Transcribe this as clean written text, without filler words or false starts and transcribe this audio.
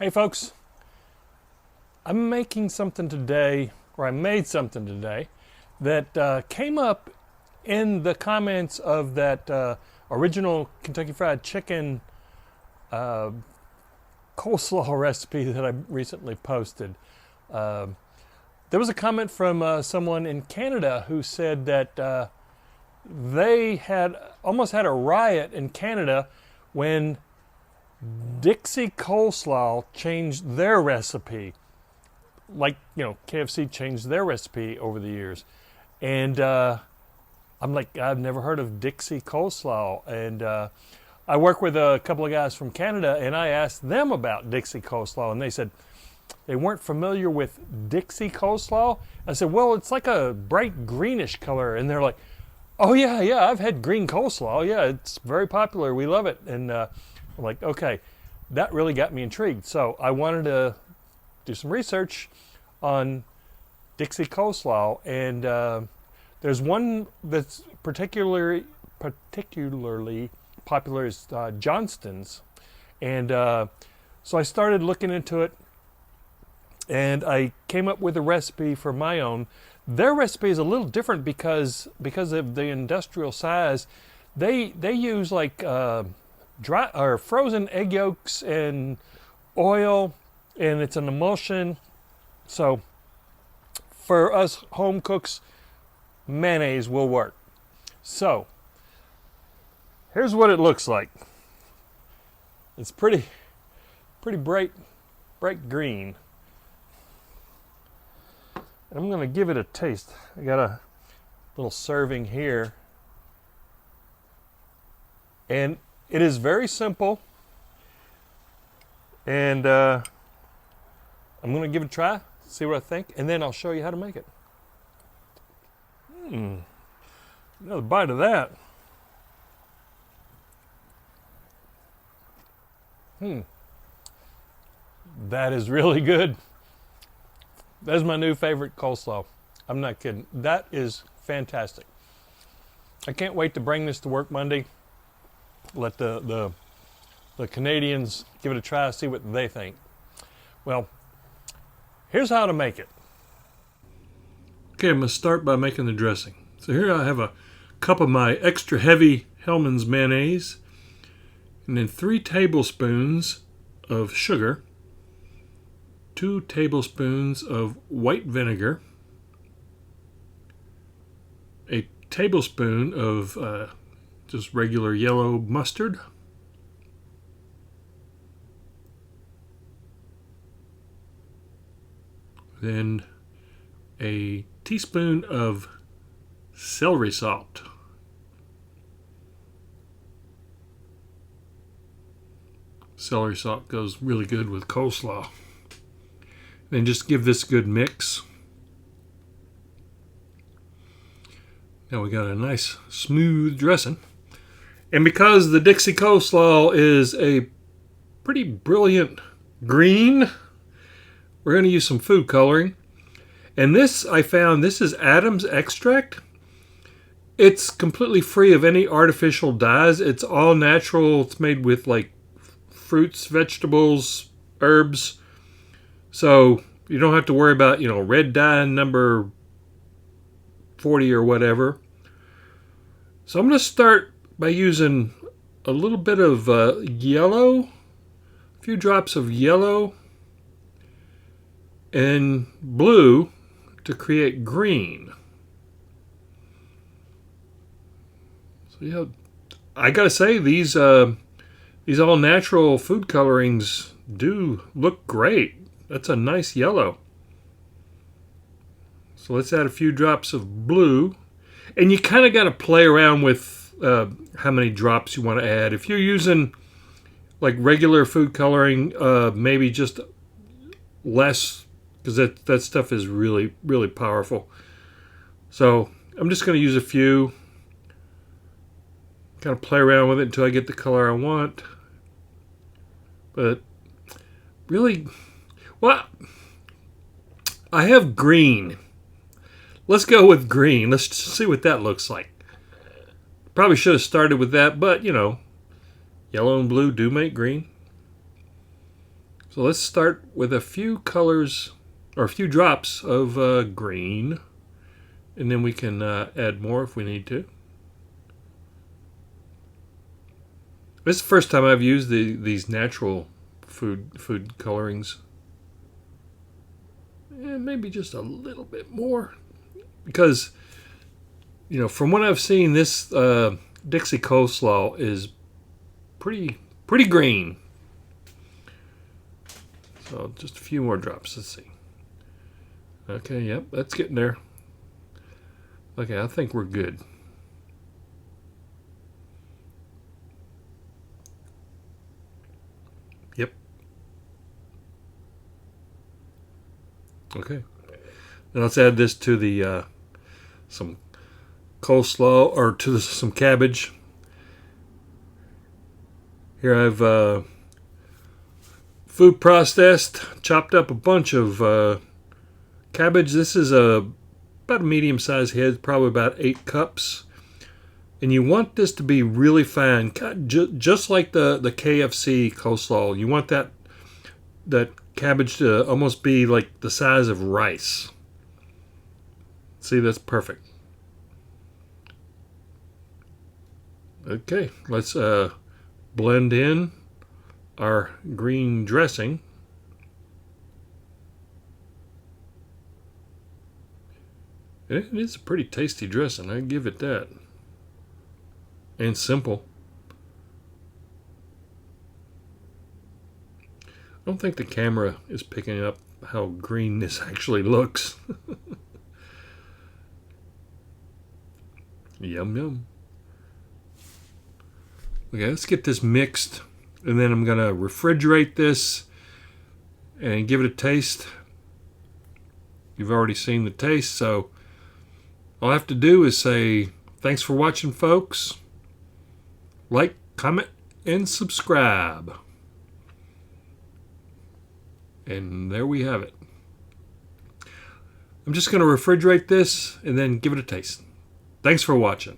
Hey folks, I'm making something today, or I made something today, that came up in the comments of that original Kentucky Fried Chicken coleslaw recipe that I recently posted. There was a comment from someone in Canada who said that they had almost had a riot in Canada when Dixie Coleslaw changed their recipe. Like, KFC changed their recipe over the years. And I'm like, I've never heard of Dixie Coleslaw. And I work with a couple of guys from Canada, and I asked them about Dixie Coleslaw, and they said they weren't familiar with Dixie Coleslaw. I said, well, it's like a bright greenish color. And they're like, oh, yeah, I've had green coleslaw. Yeah, it's very popular. We love it. And I'm like, okay, that really got me intrigued. So I wanted to do some research on Dixie Coleslaw. And there's one that's particularly popular is Johnston's. And so I started looking into it, and I came up with a recipe for my own. Their recipe is a little different because of the industrial size. They use like dry or frozen egg yolks and oil, and it's an emulsion. So for us home cooks, mayonnaise will work. So here's what it looks like. It's pretty bright green. I'm going to give it a taste. I got a little serving here. And it is very simple. And I'm going to give it a try, see what I think, and then I'll show you how to make it. Another bite of that. That is really good. That's my new favorite coleslaw. I'm not kidding. That is fantastic. I can't wait to bring this to work Monday. Let the Canadians give it a try, see what they think. Well, here's how to make it. Okay, I'm going to start by making the dressing. So here I have a cup of my extra heavy Hellmann's mayonnaise, and then 3 tablespoons of sugar, 2 tablespoons of white vinegar, a tablespoon of just regular yellow mustard, then a teaspoon of celery salt, celery salt goes really good with coleslaw. Then just give this a good mix. Now we got a nice smooth dressing. And because the Dixie Coleslaw is a pretty brilliant green, we're going to use some food coloring. And this, I found, this is Adam's extract. It's completely free of any artificial dyes. It's all natural. It's made with like fruits, vegetables, herbs. So you don't have to worry about, red dye number 40 or whatever. So I'm going to start by using a little bit of yellow, a few drops of yellow and blue to create green. So yeah, I gotta say these all natural food colorings do look great. That's a nice yellow. So let's add a few drops of blue. And you kind of got to play around with how many drops you want to add. If you're using like regular food coloring, maybe just less, because that stuff is really, really powerful. So I'm just going to use a few. Kind of play around with it until I get the color I want. But really, well, I have green. Let's go with green. Let's see what that looks like. Probably should have started with that, but yellow and blue do make green. So let's start with a few colors, or a few drops of green, and then we can add more if we need to. This is the first time I've used these natural food colorings. And maybe just a little bit more, because from what I've seen, this Dixie Coleslaw is pretty green. So just a few more drops. Let's see. Okay, yep, that's getting there. Okay, I think we're good. Yep. Okay. Now let's add this to the some coleslaw, or to some cabbage. Here I've food processed, chopped up a bunch of cabbage. This is about a medium-sized head, probably about 8 cups. And you want this to be really fine, just like the KFC coleslaw. You want that cabbage to almost be like the size of rice. See, that's perfect. Okay, let's blend in our green dressing. It is a pretty tasty dressing, I give it that. And simple. I don't think the camera is picking up how green this actually looks. Yum yum. Okay, let's get this mixed, and then I'm gonna refrigerate this and give it a taste. You've already seen the taste, so all I have to do is say thanks for watching, folks. Like, comment, and subscribe. And there we have it. I'm just going to refrigerate this and then give it a taste. Thanks for watching.